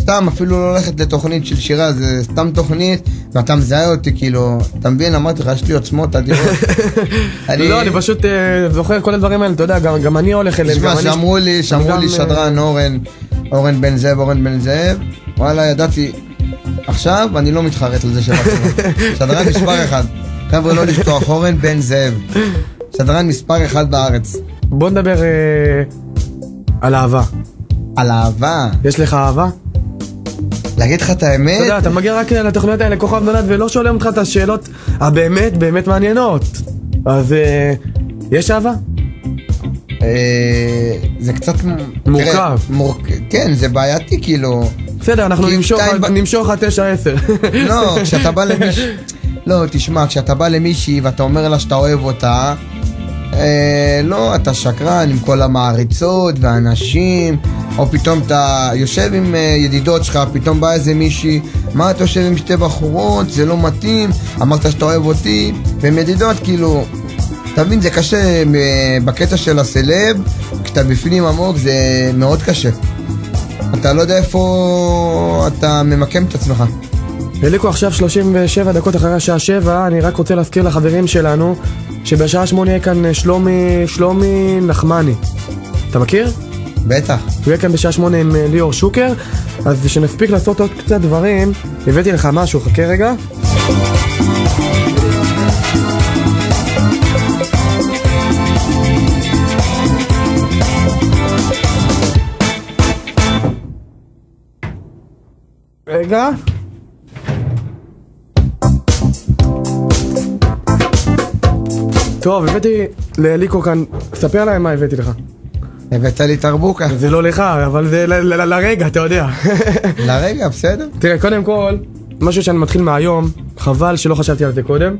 סתם, אפילו לא הולכת לתוכנית של שירה, זה סתם תוכנית, ואתה מזהה אותי, כאילו, אתה מבין, אמרתי לך, יש לי עוצמות אדירות. לא, אני פשוט זוכר כל הדברים האלה, אתה יודע, גם אני הולך אליהם. תשמע, שאמרו לי שדרן אורן בן זאב, וואלה, ידעתי, עכשיו אני לא מתחרט על זה שדרן מספר אחד. חבר'ה, לא לשכוח, אורן בן זאב. שדרן מספר אחד בארץ. בוא נדבר על אהבה. על אהבה? יש לך אהבה? להגיד לך את האמת? אתה יודע, אתה מגיע רק לתוכניות האלה, כוכב נולד, ולא שואלים אותך את השאלות הבאמת, באמת מעניינות. אז יש אהבה? זה קצת מורכב. כן, זה בעייתי כאילו. בסדר, אנחנו נמשוך עד 9-10. לא, כשאתה בא למישהי, לא, תשמע, כשאתה בא למישהי ואתה אומר לה שאתה אוהב אותה, לא, אתה שקרן עם כל המעריצות והאנשים, או פתאום אתה יושב עם ידידות שלך, פתאום בא איזה מישהי, מה אתה יושב עם שתי בחורות, זה לא מתאים, אמרת שאתה אוהב אותי, והם ידידות כאילו, אתה מבין, זה קשה בקטע של הסלב, כשאתה בפנים עמוק זה מאוד קשה. אתה לא יודע איפה אתה ממקם את עצמך. אליקו, עכשיו 37 דקות אחרי השעה 7, אני רק רוצה להזכיר לחברים שלנו שבשעה 8 יהיה כאן שלומי נחמני. אתה מכיר? בטח. הוא יהיה כאן בשעה 8 עם ליאור שוקר, אז שנספיק לעשות עוד קצת דברים, הבאתי לך משהו, חכה רגע. רגע. טוב, הבאתי לאליקו כאן, ספר להם מה הבאתי לך. הבאת לי תרבוקה. זה לא לך, אבל זה לרגע, אתה יודע. לרגע, בסדר. תראה, קודם כל, משהו שאני מתחיל מהיום, חבל שלא חשבתי על זה קודם,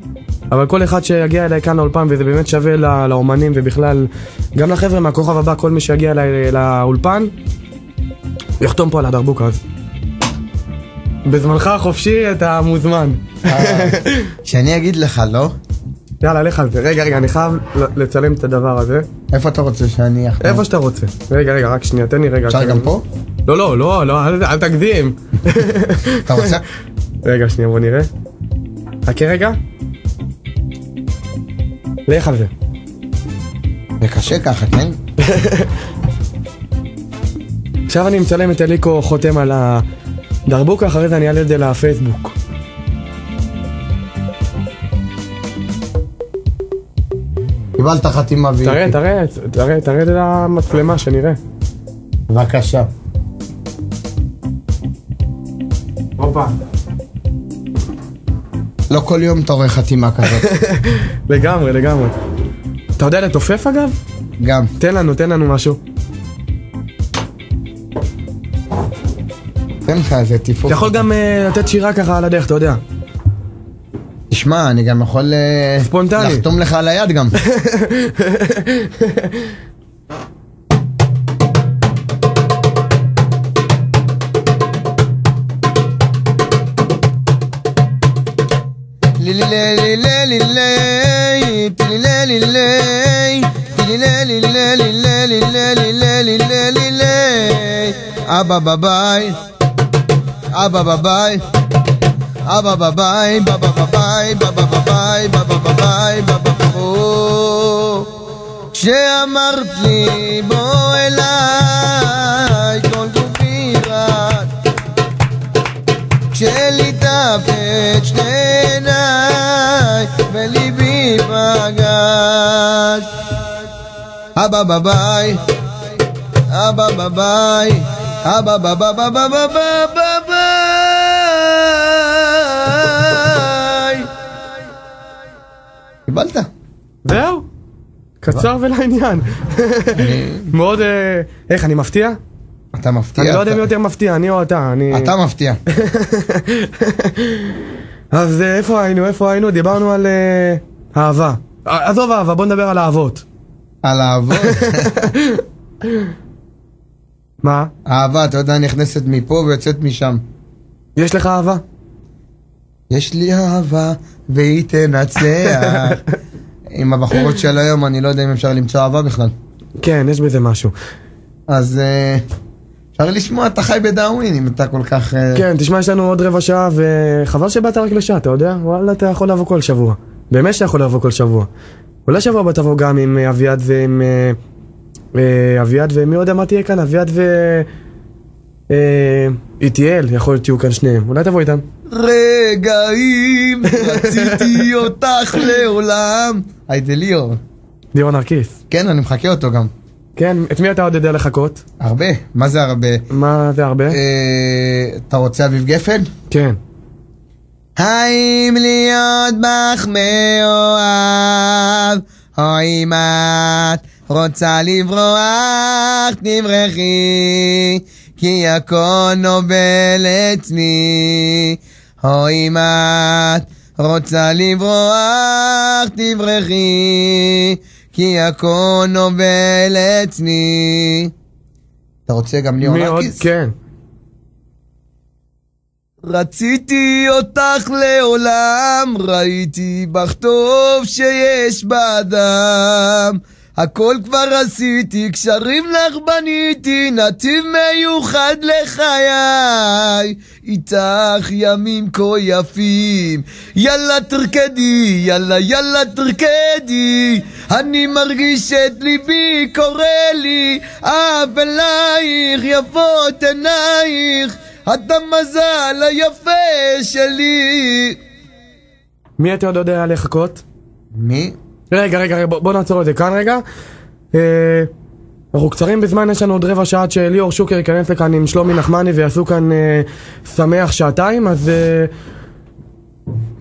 אבל כל אחד שיגיע אליי כאן לאולפן, וזה באמת שווה לאומנים, ובכלל, גם לחבר'ה מהכוכב הבא, כל מי שיגיע אליי לאולפן, יחתום פה על הדרבוקה הזאת. בזמנך החופשי אתה מוזמן. שאני אגיד לך, לא? יאללה, לך על זה. רגע, אני חייב לצלם את הדבר הזה. איפה אתה רוצה שאני אחתום? איפה שאתה רוצה. רגע, רק שנייה, תן לי רגע. אפשר גם פה? לא, אל תקדים. אתה רוצה? רגע, שנייה, בוא נראה. חכה רגע. לך על זה. זה קשה ככה, כן? עכשיו אני מצלם את אליקו חותם על הדרבוק, אחרי זה אני אעלה את זה לפייסבוק. קיבלת חתימה ואיתי. תראה את המצלמה שנראה. בבקשה. הופה. לא כל יום אתה רואה חתימה כזאת. לגמרי. אתה יודע לתופף אגב? גם. תן לנו משהו. תן לך איזה טיפוף. אתה יכול גם לתת שירה ככה על הדרך, אתה יודע. תשמע, אני גם יכול ספונטני. לחתום לך על היד גם. אבא בביי, אבא בביי, אבא בביי, בבא בביי, בבא בביי, בבא בביי, בבא בביי. כשאמרת לי בוא אליי כל גופי רק, כשליטפת שתי עיניי וליבי פגש. אבא בביי, אבא בביי, אבא בבא בבא בבא בבא. קיבלת? זהו, קצר ולעניין. מאוד, איך, אני מפתיע? אתה מפתיע. אני לא יודע מי יותר מפתיע, אני או אתה. אתה מפתיע. אז איפה היינו? דיברנו על אהבה. עזוב אהבה, בוא נדבר על אהבות. על אהבות? מה? אהבה, אתה יודע, נכנסת מפה ויוצאת משם. יש לך אהבה? יש לי אהבה והיא תנצח. עם הבחורות של היום אני לא יודע אם אפשר למצוא אהבה בכלל. כן, יש בזה משהו. אז אפשר לשמוע, אתה חי בדאווין, אם אתה כל כך... כן, תשמע, יש לנו עוד רבע שעה, וחבל שבאת רק לשעה, אתה יודע? וואלה, אתה יכול לבוא כל שבוע. באמת שאתה יכול לבוא כל שבוע. אולי שבוע הבא תבוא גם עם אביעד ועם... אביעד ומי יודע מה תהיה כאן? אביעד איטיאל, יכול להיות תהיו כאן שניהם. אולי תבוא איתם. רגעים, רציתי אותך לעולם. הייתי ליאור. ליאור נרקיס. כן, אני מחכה אותו גם. כן, את מי אתה עוד יודע לחכות? הרבה? מה זה הרבה? מה זה הרבה? אתה רוצה אביב גפן? כן. האם להיות בך מאוהב, או אם את רוצה לברוח, תברחי, כי הכל נובל אצלי. או אם את רוצה לברוח, תברחי, כי הכל נובל אצלי. אתה רוצה גם ליאור נרקיס? כן. רציתי אותך לעולם, ראיתי בך טוב שיש באדם. הכל כבר עשיתי, קשרים לך בניתי, נתיב מיוחד לחיי. איתך ימים כה יפים, יאללה תרקדי, יאללה יאללה תרקדי. אני מרגיש את ליבי קורא לי, אהב אלייך יפות עינייך, את המזל היפה שלי. מי אתה עוד יודע לחכות? מי? רגע, בוא נעצור את זה כאן רגע. אנחנו קצרים בזמן, יש לנו עוד רבע שעה שליאור שוקר ייכנס לכאן עם שלומי נחמני ויעשו כאן שמח שעתיים, אז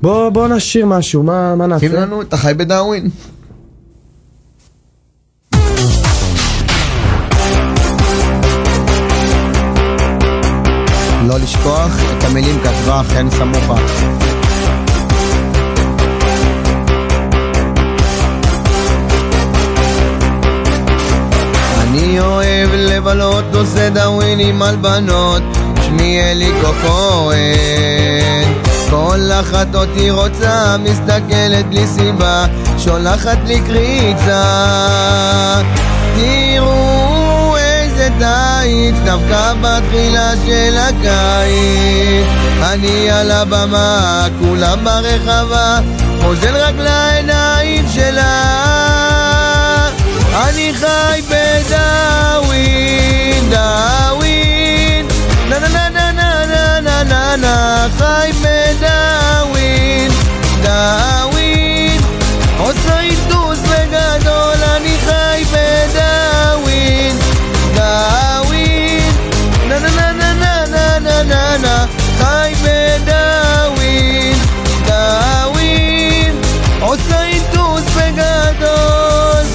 בוא נשאיר משהו, מה נעשה? שים לנו, אתה חי בדאווין. לא לשכוח את המילים כתבה חן סמוכה. אני אוהב לבלות, עושה דאווינים על בנות, שמי אליקו כהן. כל אחת אותי רוצה, מסתכלת בלי סיבה, שולחת לי קריצה. תראו איזה קיץ, דווקא בתחילה של הקיץ. אני על הבמה, כולם ברחבה, פוזל רק לעיניים שלה. אני חי בדאווין, דאווין, נה נה נה נה נה נה נה נה. חי בדאווין, דאווין, עושה איתוס בגדול. אני חי בדאווין, דאווין, נה נה נה נה נה נה נה נה נה. חי בדאווין, דאווין, עושה איתוס בגדול.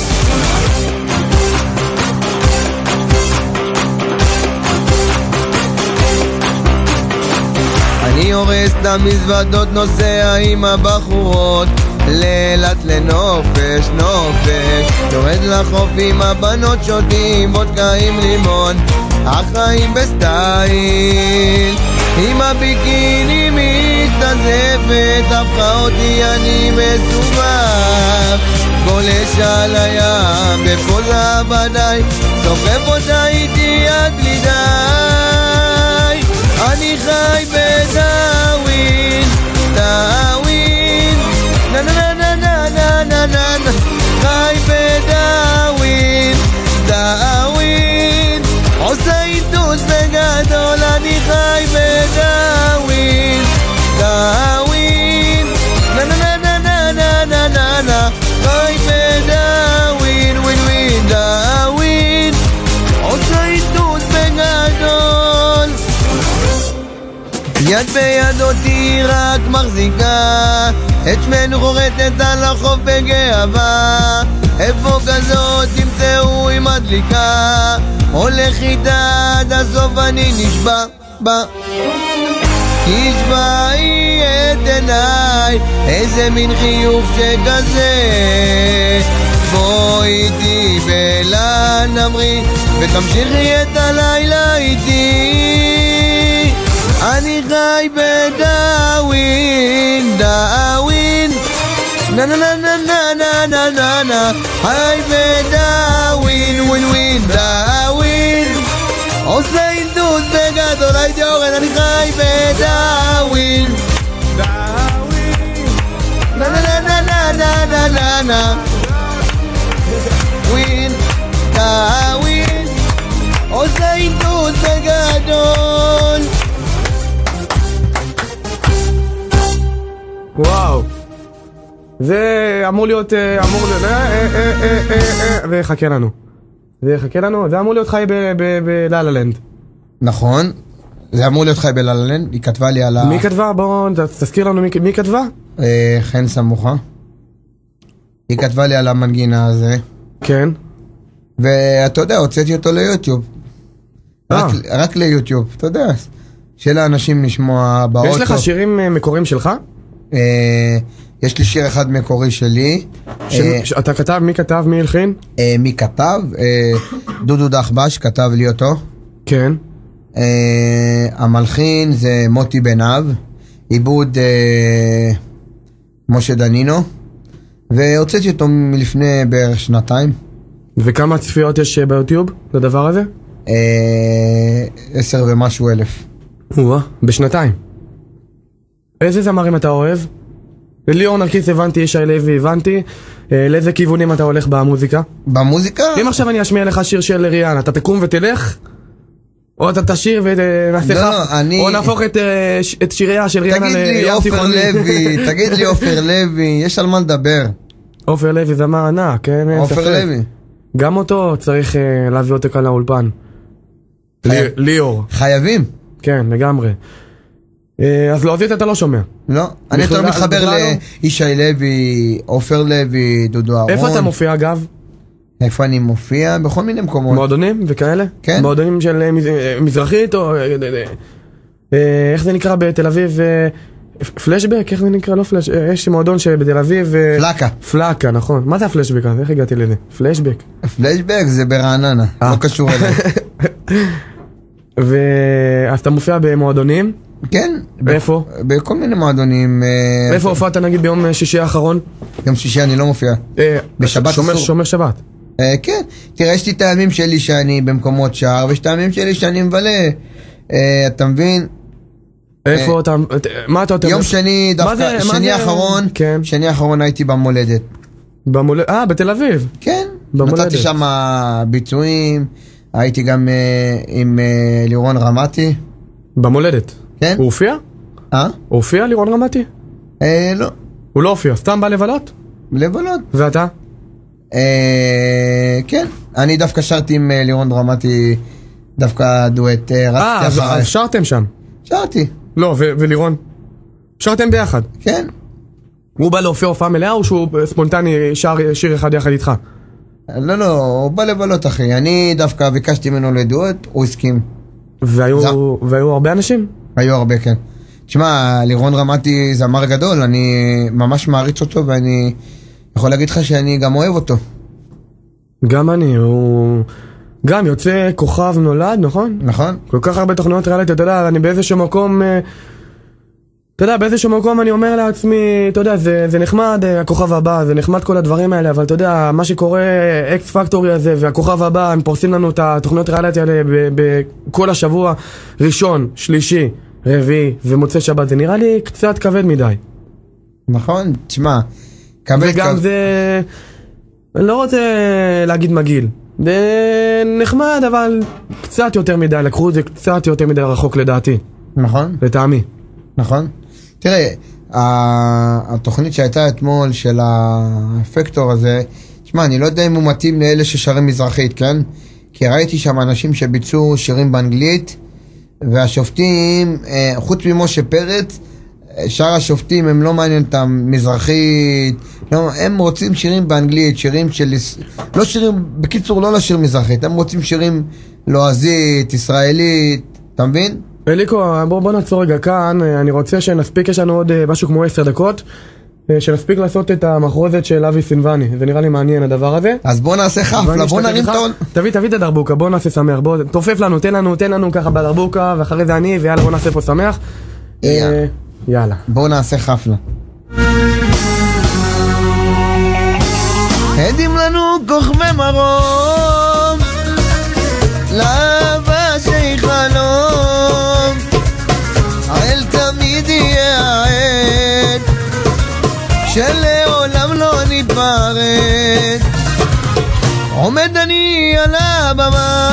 אני הורס את המזוודות, נוסע עם הבחורות לילת לנופש, נופש. יורד לחוף עם הבנות, שותים וודקה עם לימון, החיים בסטייל. עם הביקיני מתעזבת, הפכה אותי אני מסובב. גולש על הים בפוזה בדי, סוחב אותה איתי עד בלי די. אני חי בדאווין, דאווין, נה נה נה נה נה נה נה נה. חי בדאווין, דאווין, עושה איתוס בגדול. אני חי בדאווין, דאווין, נה נה נה נה נה נה נה נה נה. חי בדאווין, ווין ווין, דאווין, עושה איתוס בגדול. יד ביד אותי רק מחזיקה, את שמנו חורטת על החוף בגאווה. איפה כזאת תמצאו עם הדליקה, הולך איתה עד הסוף אני נשבע בה. תשבעי את עיניי, איזה מין חיוך שכזה. בואי איתי בלה נמרי, ותמשיכי את הלילה איתי. אני חי בדאווין, דאווין, נה נה נה נה נה נה נה נה. חי בדאווין, ווין ווין, דאווין, עושה דאווין נה נה נה נה נה נה נה נה ווין דאווין עושה עידוד בגדול. וואו, זה אמור להיות, זה יחכה לנו, זה אמור להיות חי בללה-לנד. נכון, זה אמור להיות חי בללה-לנד. היא כתבה לי על מי כתבה? בואו תזכיר לנו מי כתבה? חן סמוכה. היא כתבה לי על המנגינה הזה. כן. ואתה יודע, הוצאתי אותו ליוטיוב. רק ליוטיוב, אתה יודע, של האנשים לשמוע באוטו. יש לך שירים מקוריים שלך? יש לי שיר אחד מקורי שלי. אתה כתב? מי כתב? מי הלחין? מי כתב? דודו דחבש כתב לי אותו. כן. המלחין זה מוטי בנב, עיבוד משה דנינו, והוצאתי אותו מלפני בערך שנתיים. וכמה צפיות יש ביוטיוב לדבר הזה? 10 ומשהו אלף. בשנתיים. איזה זמרים אתה אוהב? ליאור נרקיס הבנתי, ישי לוי הבנתי. לאיזה כיוונים אתה הולך במוזיקה? במוזיקה? אם עכשיו אני אשמיע לך שיר של ריאנה, אתה תקום ותלך? או אתה תשיר ונעשה לך? או נהפוך את שיריה של ריאנה לים תיכוני? תגיד לי עופר לוי, יש על מה לדבר. עופר לוי זמר ענק, כן? עופר לוי. גם אותו צריך להביא אותו כאן לאולפן. ליאור. חייבים. כן, לגמרי. אז להוזית אתה לא שומע. לא, אני יותר מתחבר לישי לוי, עופר לוי, דודו אהרון. איפה אתה מופיע אגב? איפה אני מופיע? בכל מיני מקומות. מועדונים וכאלה? כן. מועדונים של מזרחית או... איך זה נקרא בתל אביב? פלשבק? איך זה נקרא? לא פלשבק. יש מועדון שבתל אביב... פלקה. פלקה, נכון. מה זה הפלשבק הזה? איך הגעתי לזה? פלשבק. פלשבק זה ברעננה. לא קשור אליי. אז אתה מופיע במועדונים? כן. באיפה? בכל מיני מועדונים. איפה הופעת נגיד ביום שישי האחרון? יום שישי אני לא מופיע. בשבת אסור. שומר שבת. כן. תראה, יש לי טעמים שלי שאני במקומות שער, ויש טעמים שלי שאני מבלה. אתה מבין? איפה אתה... מה אתה... יום שני, דווקא, שני האחרון הייתי במולדת. במולדת? בתל אביב? כן. נתתי שם ביצועים. הייתי גם עם לירון רמתי. במולדת? כן. הוא הופיע? הוא הופיע לירון רמתי? לא. הוא לא הופיע, סתם בא לבלות? לבלות. ואתה? כן. אני דווקא שרתי עם לירון רמתי, דווקא דואט, רצתי אחריי. אז שרתם שם? שרתי. לא, ולירון? שרתם ביחד? כן. הוא בא להופיע הופעה מלאה או שהוא ספונטני שר שיר אחד יחד איתך? לא, הוא בא לבלות אחי. אני דווקא ביקשתי ממנו לדואט, הוא הסכים. והיו הרבה אנשים? היו הרבה, כן. תשמע, לירון רמתי זמר גדול, אני ממש מעריץ אותו ואני יכול להגיד לך שאני גם אוהב אותו. גם אני, הוא... גם יוצא כוכב נולד, נכון? נכון. כל כך הרבה תוכניות ריאליטי, אתה יודע, אני באיזשהו מקום... אתה יודע, באיזשהו מקום אני אומר לעצמי, אתה יודע, זה נחמד הכוכב הבא, זה נחמד כל הדברים האלה, אבל אתה יודע, מה שקורה, אקס פקטורי הזה והכוכב הבא, הם פורסים לנו את התוכניות ריאליטי האלה בכל השבוע, ראשון, שלישי, רביעי ומוצא שבת, זה נראה לי קצת כבד מדי. נכון, תשמע, כבד וגם זה, אני לא רוצה להגיד מגעיל, זה נחמד, אבל קצת יותר מדי, לקחו את זה קצת יותר מדי רחוק לדעתי. נכון. לטעמי. נכון. תראה, התוכנית שהייתה אתמול של האפקטור הזה, תשמע, אני לא יודע אם הוא מתאים לאלה ששרים מזרחית, כן? כי ראיתי שם אנשים שביצעו שירים באנגלית, והשופטים, חוץ ממשה פרץ, שאר השופטים הם לא מעניין אותם מזרחית, לא, הם רוצים שירים באנגלית, שירים של... לא שירים, בקיצור לא לשיר מזרחית, הם רוצים שירים לועזית, ישראלית, אתה מבין? אליקו, בוא נעצור רגע כאן, אני רוצה שנספיק, יש לנו עוד משהו כמו 10 דקות, שנספיק לעשות את המחרוזת של אבי סינבני, זה נראה לי מעניין הדבר הזה. אז בוא נעשה חפלה, בוא נרים טון. תביא את הדרבוקה, בוא נעשה שמח, בוא תופף לנו, תן לנו ככה בדרבוקה, ואחרי זה אני, ויאללה בוא נעשה פה שמח. יאללה. בוא נעשה חפלה. עדים לנו כוכבי מרום, לבשי חלום, אל עומד אני על הבמה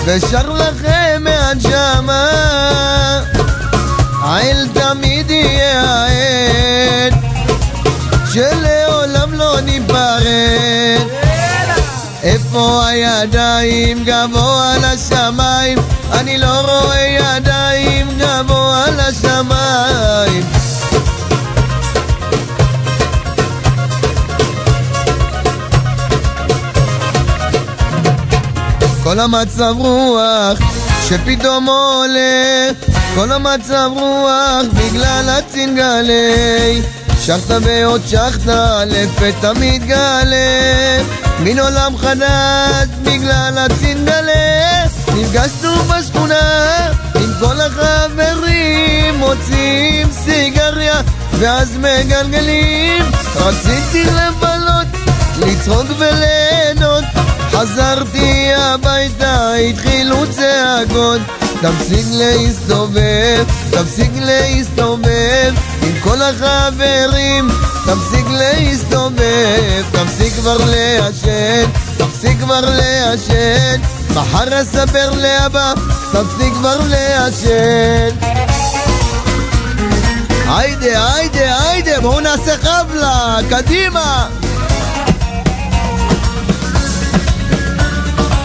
ושר לכם מהנשמה, האל תמיד יהיה העד שלעולם לא ניפרד. איפה הידיים גבוה לשמיים, אני לא רואה ידיים גבוה לשמיים. כל המצב רוח שפתאום עולה, כל המצב רוח בגלל הצנגלי, שחת ועוד שחת לפתע מתגלה, מן עולם חדש בגלל הצנגלי. נפגשנו בשכונה עם כל החברים, מוצאים סיגריה ואז מגלגלים. רציתי לבלות, לצחוק וליהנות, חזרתי הביתה, התחילו צעקות. תפסיק להסתובב, תפסיק להסתובב עם כל החברים, תפסיק להסתובב, תפסיק כבר לעשן, תפסיק כבר לעשן, מחר אספר לאבא, תפסיק כבר לעשן. היידה, היידה, היידה, בואו נעשה חבלה, קדימה.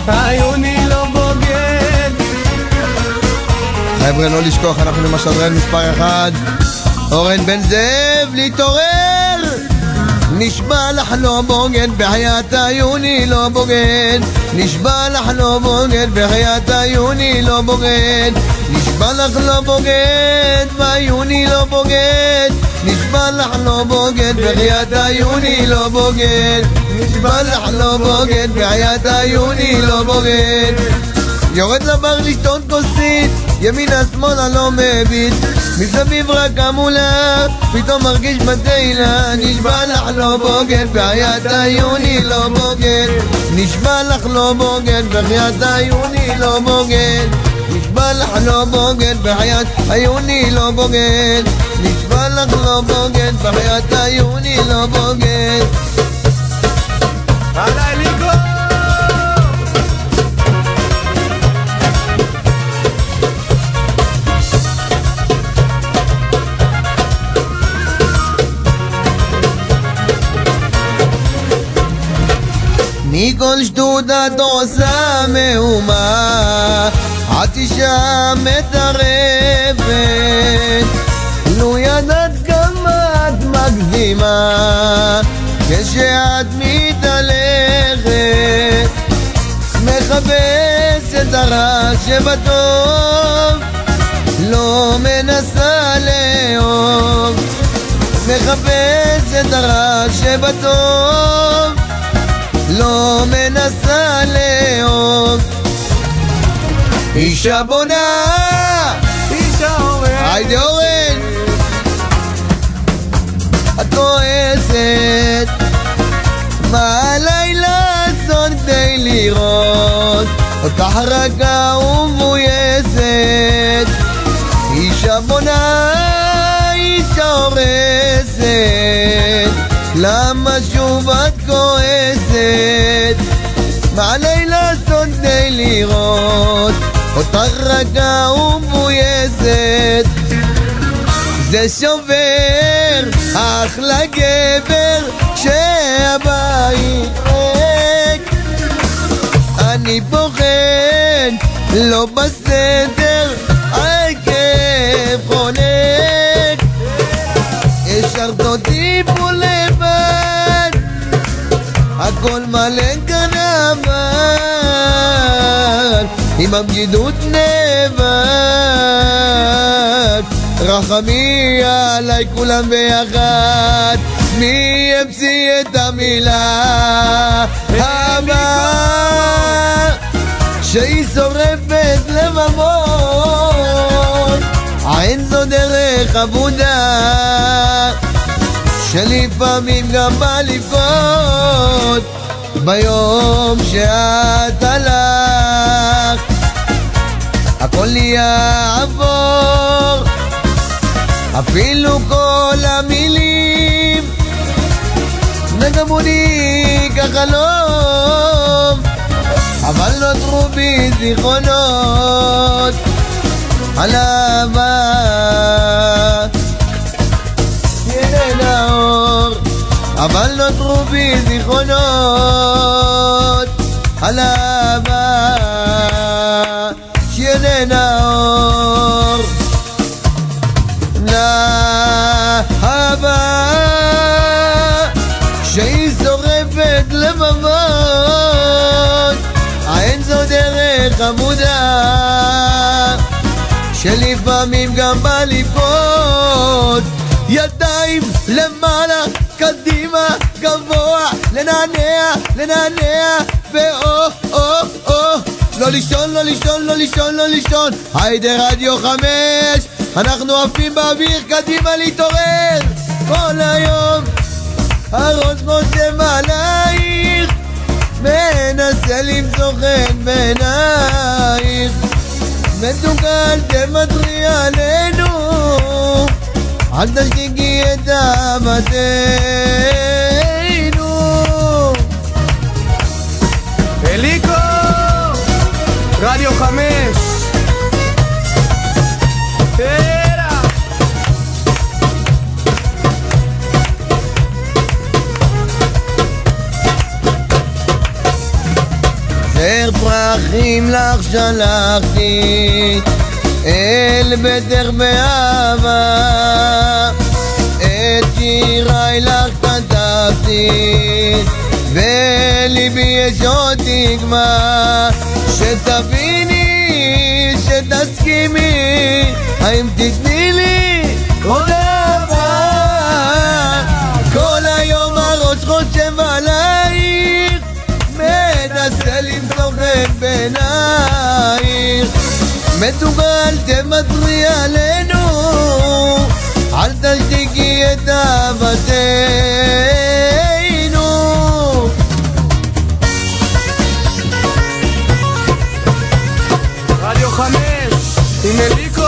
עיוני לא בוגד. חבר'ה, לא לשכוח, אנחנו למשדרן מספר 1, אורן בן זאב, להתעורר. נשבע לך לא בוגד, בחיית עיוני לא בוגד. נשבע לך לא בוגד, בחיית עיוני לא בוגד. נשבע לך לא בוגד, בעיוני לא בוגד. נשבע לך לא בוגד, בחיית עיוני לא בוגד. נשבע לך לא בוגד, בחיית עיוני לא בוגד. יורד לבר לשתות כוסית, ימינה שמאלה לא מביט, מסביב רק המולה, פתאום מרגיש בתהילה. נשבע לך לא בוגד, בחיית עיוני לא בוגד. נשבע לך לא בוגד, בחיית עיוני לא בוגד. נשבע לך לא בוגד, בחיית עיוני לא בוגד. נשבע לך לא בוגד, בחיית עיוני לא בוגד. עליי לקרוא מכל שטות את עושה מהומה, את אישה מטרפת. לו ידעת כמה את מקדימה כשאת מתהלכת, מחפשת הרע שבטוב, לא מנסה לאהוב. מחפשת הרע שבטוב, לא מנסה לאהוב. אישה בונה, אישה אורן. היידה אורן. את כועסת, מה עליי לעשות כדי לראות אותך רכה ומבויסת? אישה בונה, אישה הורסת, למה שוב את כועסת? מה עליי לעשות כדי לראות אותך רכה ומבויסת? זה שובר, אחלה גבר כשהבית ריק. אני פוחד, לא בסדר, הכאב חונק. השארת אותי פה לבד, הכל מלא כאן אבל עם הבגידות נאבק. רחמי עליי כולם ביחד, מי המציא את המילה הבאה שהיא שורפת לבבות? אין זו דרך עבודה שלפעמים גם בא לבכות. ביום שאת הלך הכל נהיה עבור, אפילו כל המילים וגם כמוני כחלום, אבל נותרו בי זיכרונות על אהבה שאיננה אור, אבל נותרו בי זיכרונות על אהבה שאיננה אור. לאהבה שהיא שורפת לבבות, האין זו דרך עבודה שלפעמים גם בא ליפות. ידיים למעלה, קדימה, גבוה, לנענע, לנענע, ואו, או, או, לא לישון, לא לישון, לא לישון, לא לישון. היידה רדיו 5, אנחנו עפים באוויר, קדימה להתעורר. כל היום הראש חושב עלייך, מנסה למצוא חן בעינייך, מתוקל תמטרי עלינו, אל תשתיקי את אהבתנו. אליקו, רדיו 5. זר פרחים לך שלחתי אל ביתך באהבה, את שיריי לך כתבתי וליבי יש עוד תקווה, שתביני, שתסכימי, האם תתני לי עוד אהבה. כל היום הראש חושב עלייך, מנסה למצוא חן בעינייך, מתוגל תמטרי עלינו, אל תשתיקי את אהבתנו. רדיו 5 עם אליקו,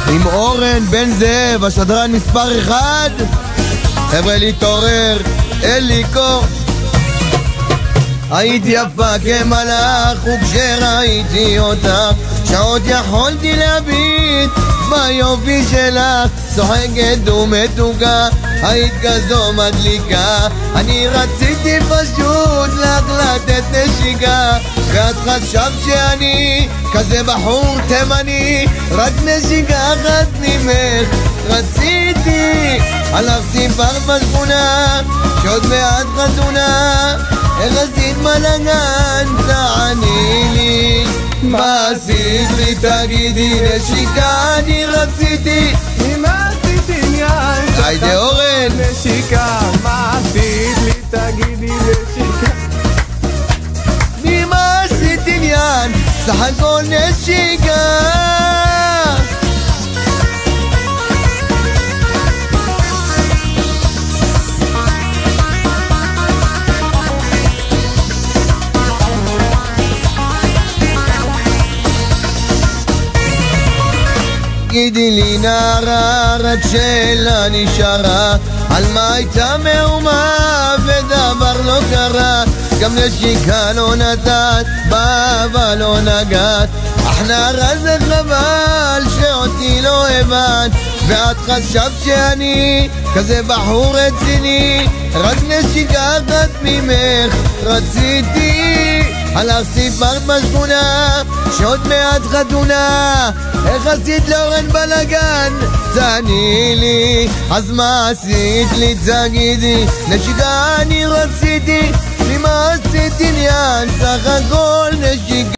עם אורן בן זאב, השדרן מספר 1. חבר'ה להתעורר, אליקו. היית יפה כמלאך, וכשראיתי אותך שעות יכולתי להביט ביופי שלך, צוחקת ומתוקה, היית כזו מדליקה, אני רציתי פשוט לך לתת נשיקה, ואת חשבת שאני כזה בחור תימני, רק נשיקה אחת ממך רציתי. עליו סיפרת בשכונה שעוד מעט חתונה, איך עשית מלגן, תעני לי מה עשית לי, תגידי נשיקה, אני רציתי, מה עשית עניין? היידה אורן, נשיקה, מה עשית לי, תגידי נשיקה, מה עשית עניין, סך הכל נשיקה. תגידי לי נערה, רק שאלה נשארה, על מה הייתה מהומה ודבר לא קרה, גם נשיקה לא נתת, באהבה לא נגעת, אך נערה זה חבל שאותי לא הבנת, ואת חשבת שאני כזה בחור רציני, רק נשיקה אחת ממך רציתי. הלך סיפרת בשכונה שעוד מעט חתונה, איך עשית לאורן בלגן, תעני לי, אז מה עשית לי, תגידי נשיקה, אני רציתי, ממה עשית עניין, סך הכל נשיקה.